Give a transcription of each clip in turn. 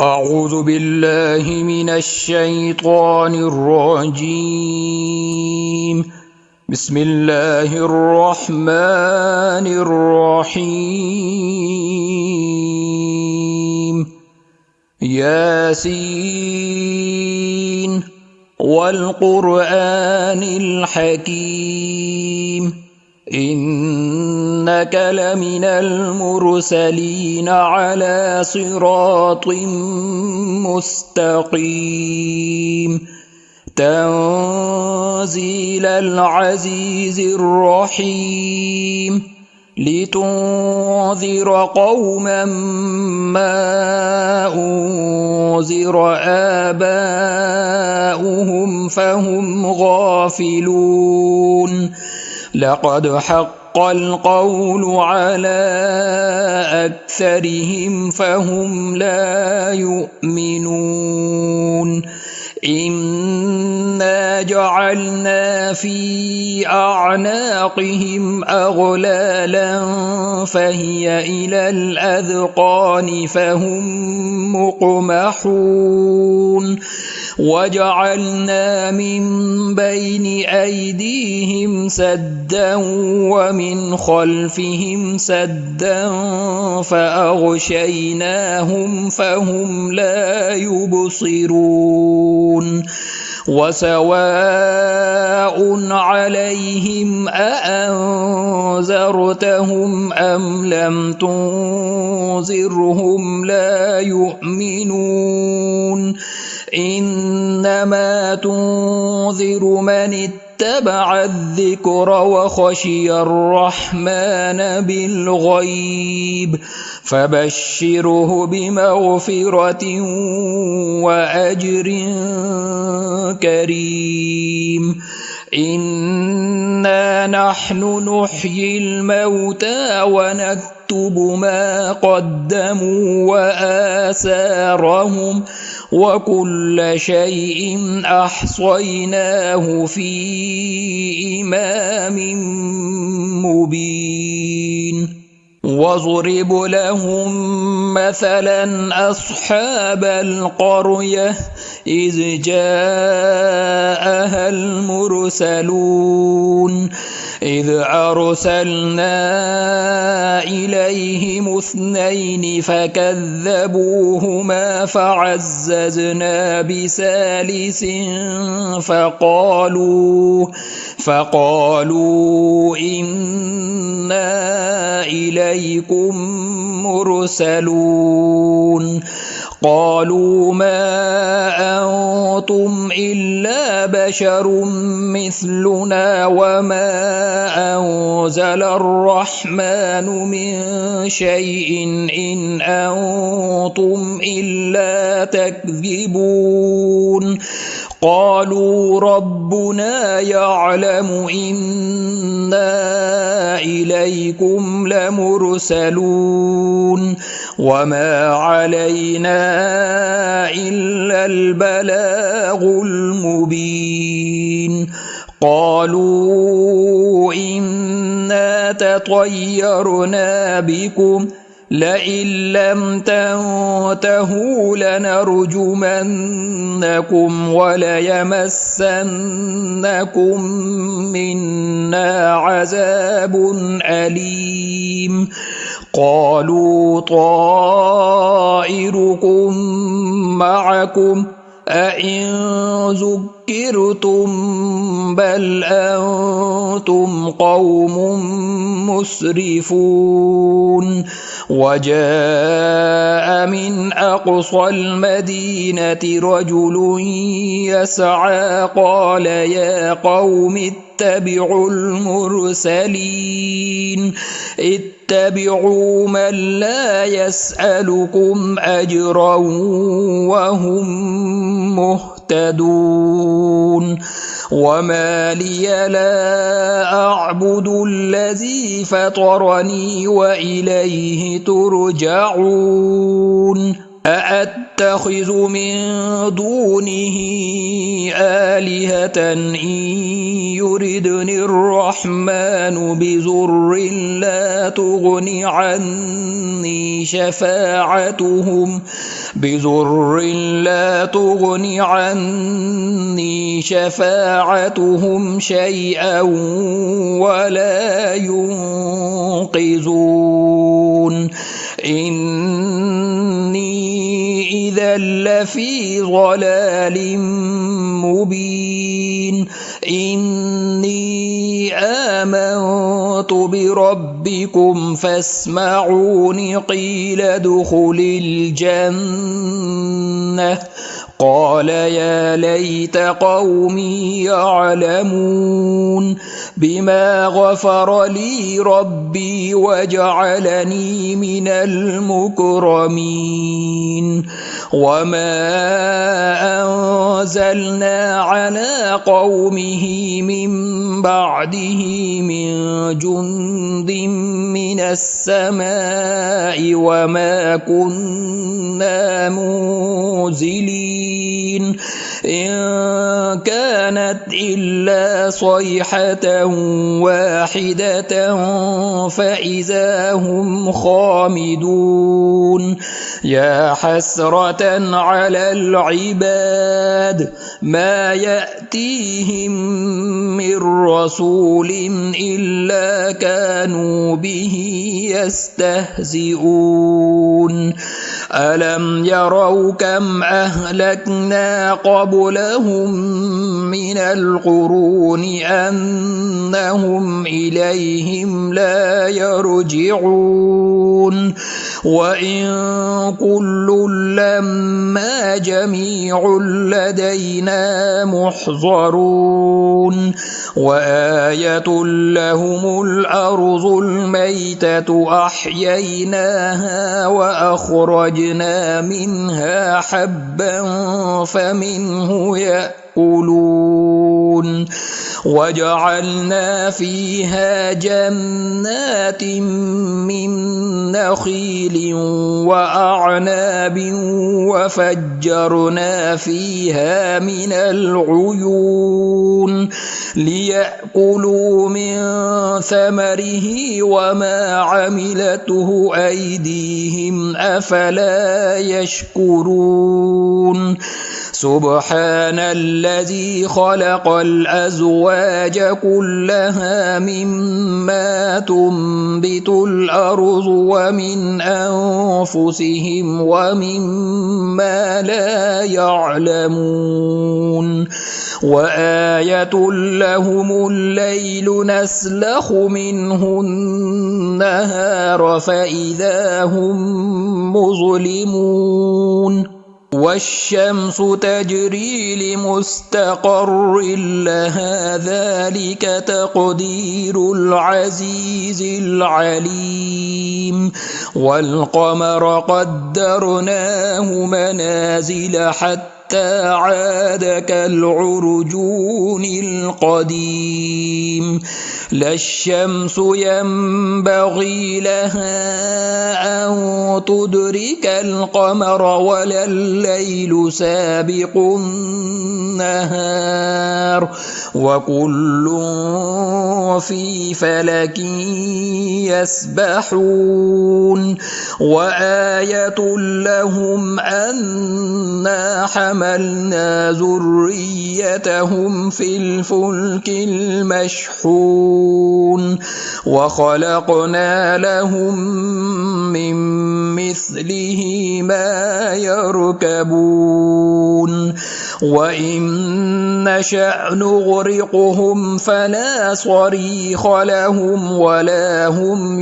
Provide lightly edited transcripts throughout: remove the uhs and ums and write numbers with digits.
أعوذ بالله من الشيطان الرجيم. بسم الله الرحمن الرحيم. ياسين والقرآن الحكيم إنك لمن المرسلين على صراط مستقيم تنزيل العزيز الرحيم لتنذر قوما ما أنذر آباؤهم فهم غافلون لقد حق القول على أكثرهم فهم لا يؤمنون إنا جعلنا في أعناقهم أغلالا فهي إلى الأذقان فهم مقمحون وجعلنا من بين أيديهم سدا ومن خلفهم سدا فأغشيناهم فهم لا يبصرون وسواء عليهم أأنذرتهم أم لم تنذرهم لا يؤمنون إنما تنذر من اتبع الذكر وخشي الرحمن بالغيب فبشره بمغفرة وأجر كريم إنا نحن نحيي الموتى ونكتب ما قدموا وآثارهم وكل شيء أحصيناه في إمام مبين واضرب لهم مثلا أصحاب القرية إذ جاءها المرسلون إذ أرسلنا إليهم اثنين فكذبوهما فعززنا بثالث فقالوا إنا إليكم مرسلون قالوا ما أنتم إلا بشر مثلنا وما أنزل الرحمن من شيء إن أنتم إلا تكذبون قالوا ربنا يعلم إنا إليكم لمرسلون وما علينا إلا البلاغ المبين قالوا إنا تطيرنا بكم لئن لم تنتهوا لنرجمنكم وليمسنكم منا عذاب أليم قالوا طائركم معكم أئن ذكرتم بل أنتم قوم مسرفون وجاء من أقصى المدينة رجل يسعى قال يا قوم اتبعوا المرسلين اتبعوا من لا يسألكم أجرا وهم مهتدون وما لي لا أعبد الذي فطرني وإليه ترجعون أأتخذ من دونه آلهة إن يردني الرحمن بضر لا تغن عني شفاعتهم شيئا ولا ينقذون إني إذا لفي ضلال مبين إني آمنت بربكم فاسمعون قيل ادخل الجنة قال يا ليت قومي يعلمون بما غفر لي ربي وجعلني من المكرمين وما أنزلنا على قومه من بعده من جند من السماء وما كنا منزلين إن كانت إلا صيحة واحدة فإذا هم خامدون يا حسرة على العباد ما يأتيهم من رسول إلا كانوا به يستهزئون ألم يروا كم أهلكنا قبلهم من القرون أنهم إليهم لا يرجعون وإن كل لما جميع لدينا محضرون وآية لهم الأرض الميتة أحييناها وأخرجنا منها حبا فمنه يأكلون وجعلنا فيها جنات من نخيل وأعناب وفجرنا فيها من العيون ليأكلوا من ثمره وما عملته أيديهم أفلا يشكرون سبحان الذي خلق الأزواج كلها مما تنبت الأرض ومن أنفسهم ومما لا يعلمون وآية لهم الليل نسلخ منه النهار فإذا هم مظلمون والشمس تجري لمستقر لها ذلك تقدير العزيز العليم والقمر قدرناه منازل حتى عاد كالعرجون القديم لا الشمس ينبغي لها أن تدرك القمر ولا الليل سابق النهار وكل في فلك يسبحون وآية لهم أنا حملنا ذريتهم في الفلك المشحون وخلقنا لهم من مثله ما يركبون وإن نشأ نغرقهم فلا صريخ لهم ولا هم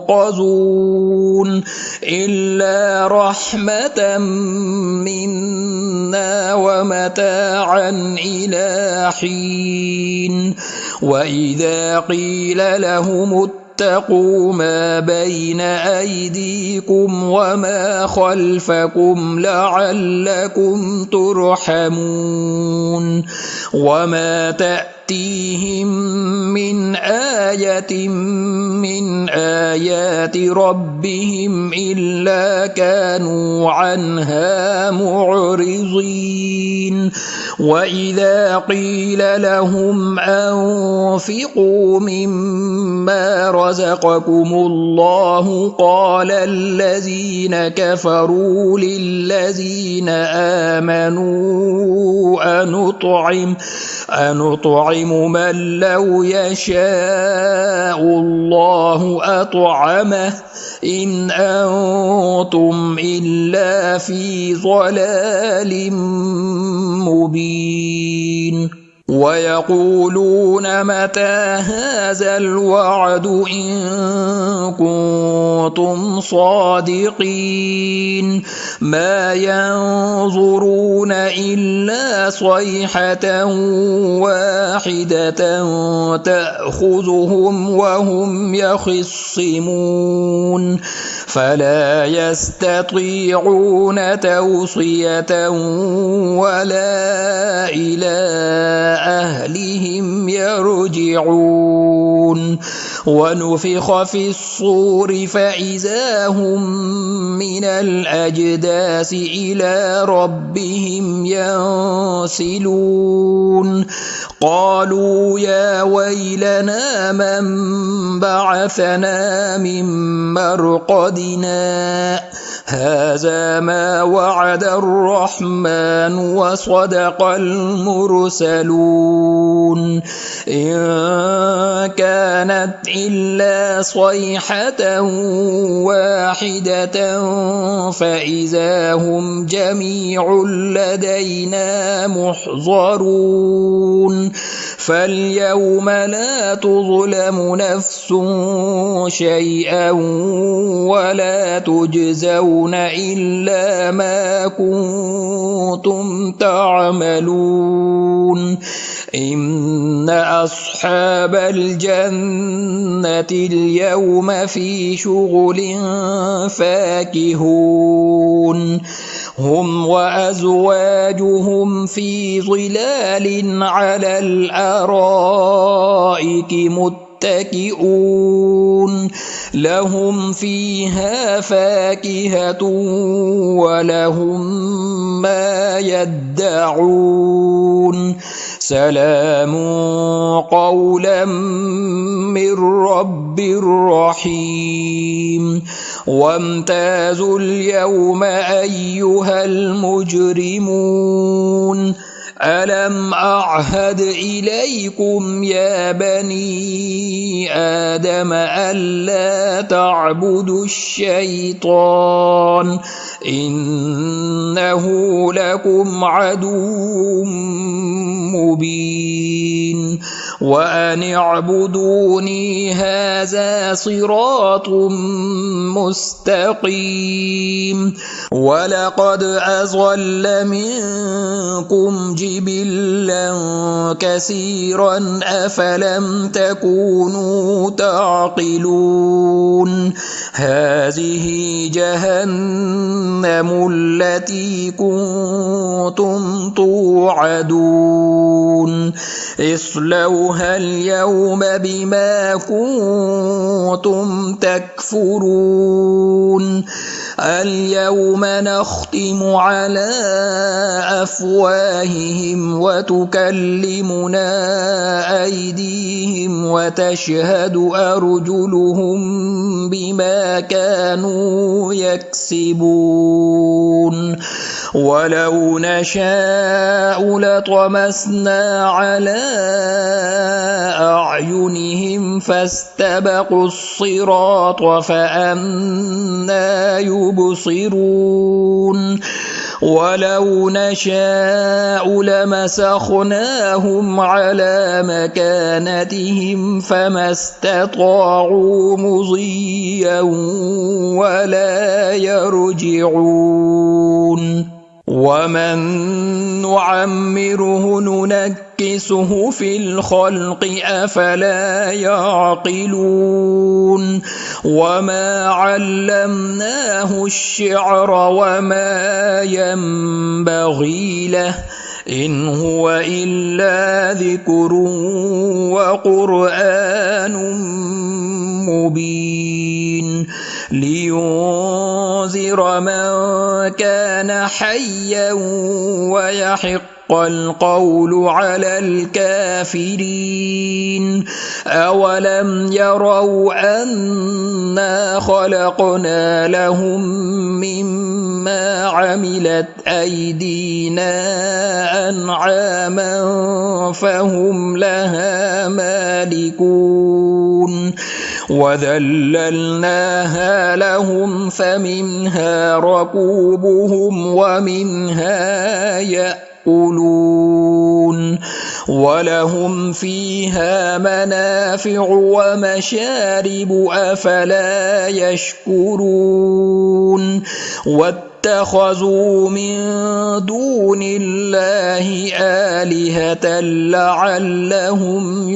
ينقذون إلا رحمة منا ومتاعا إلى حين وإذا قيل لهم اتقوا ما بين أيديكم وما خلفكم لعلكم ترحمون وما تأتون تأتيهم من آية من آيات ربهم إلا كانوا عنها معرضين وإذا قيل لهم أنفقوا مما رزقكم الله قال الذين كفروا للذين آمنوا أنطعم من لو يشاء الله أطعمه إن أنتم إلا في ضلال مبين ويقولون متى هذا الوعد إن كنتم صادقين ما ينظرون إلا صيحة واحدة تأخذهم وهم يخصمون فلا يستطيعون توصية ولا إلى أهلهم يرجعون ونفخ في الصور فإذا هم من الأجداث إلى ربهم ينسلون قالوا يا ويلنا من بعثنا من مرقدنا هذا ما وعد الرحمن وصدق المرسلون إن كانت إلا صيحة واحدة فإذا هم جميع لدينا محضرون فاليوم لا تظلم نفس شيئا ولا تجزون إلا ما كنتم تعملون إن أصحاب الجنة اليوم في شغل فاكهون هم وأزواجهم في ظلال على الأرائك متكئون لهم فيها فاكهة ولهم ما يدعون سلام قولا من رب رحيم وامتازوا اليوم أيها المجرمون ألم أعهد إليكم يا بني آدم ألا تعبدوا الشيطان إنه لكم عدو مبين وأن اعبدوني هذا صراط مستقيم ولقد أضل منكم جبلا كثيرا أفلم تكونوا تعقلون هذه جهنم التي كنتم توعدون اصلوها اليوم بما كنتم تكفرون اليوم نختم على أفواههم وتكلمنا أيديهم وتشهد أرجلهم بما كانوا يكسبون ولو نشاء لطمسنا على أعينهم فاستبقوا الصراط فأنى يبصرون ولو نشاء لمسخناهم على مكانتهم فما استطاعوا مضيا ولا يرجعون ومن نعمره ننكسه في الخلق أفلا يعقلون وما علمناه الشعر وما ينبغي له إن هو إلا ذكر وقرآن مبين لينذر من كان حيا ويحق القول على الكافرين أولم يروا أنا خلقنا لهم مما عملت أيدينا أنعاما فهم لها مالكون وذللناها لهم فمنها ركوبهم ومنها يأكلون ولهم فيها منافع ومشارب أفلا يشكرون واتخذوا من دون الله آلهة لعلهم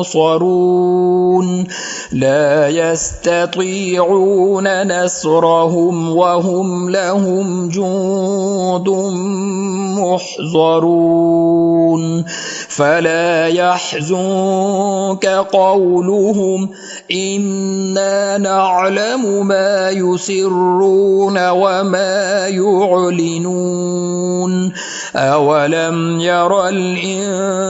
ينصرون لا يستطيعون نصرهم وهم لهم جند محضرون فلا يحزنك قولهم إنا نعلم ما يسرون وما يعلنون أولم ير الإنسان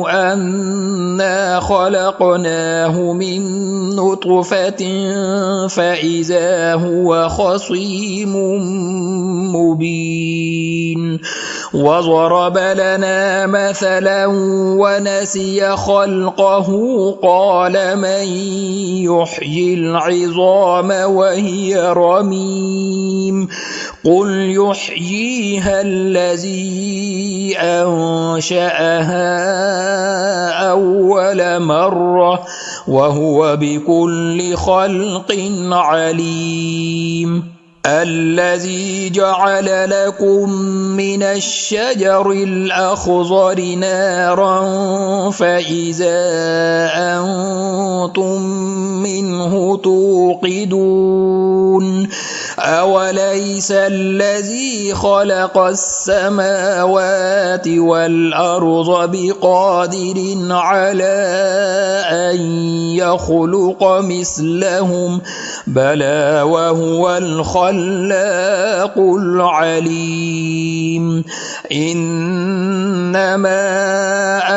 أنا خلقناه من نطفة فإذا هو خصيم مبين وضرب لنا مثلا ونسي خلقه قال من يحيي العظام وهي رميم قل يحييها الذي أنشأها أول مرة وهو بكل خلق عليم الذي جعل لكم من الشجر الأخضر نارا فإذا أنتم منه توقدون أوليس الذي خلق السماوات والأرض بقادر على أن يخلق مثلهم بلى وهو الخلاق العليم إنما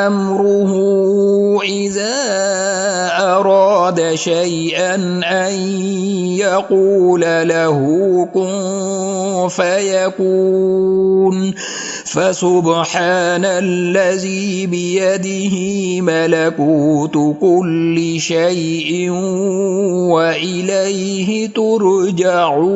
أمره إذا أراد شيئا أن يقول له كن فيكون فسبحان الذي بيده ملكوت كل شيء وإليه ترجعون.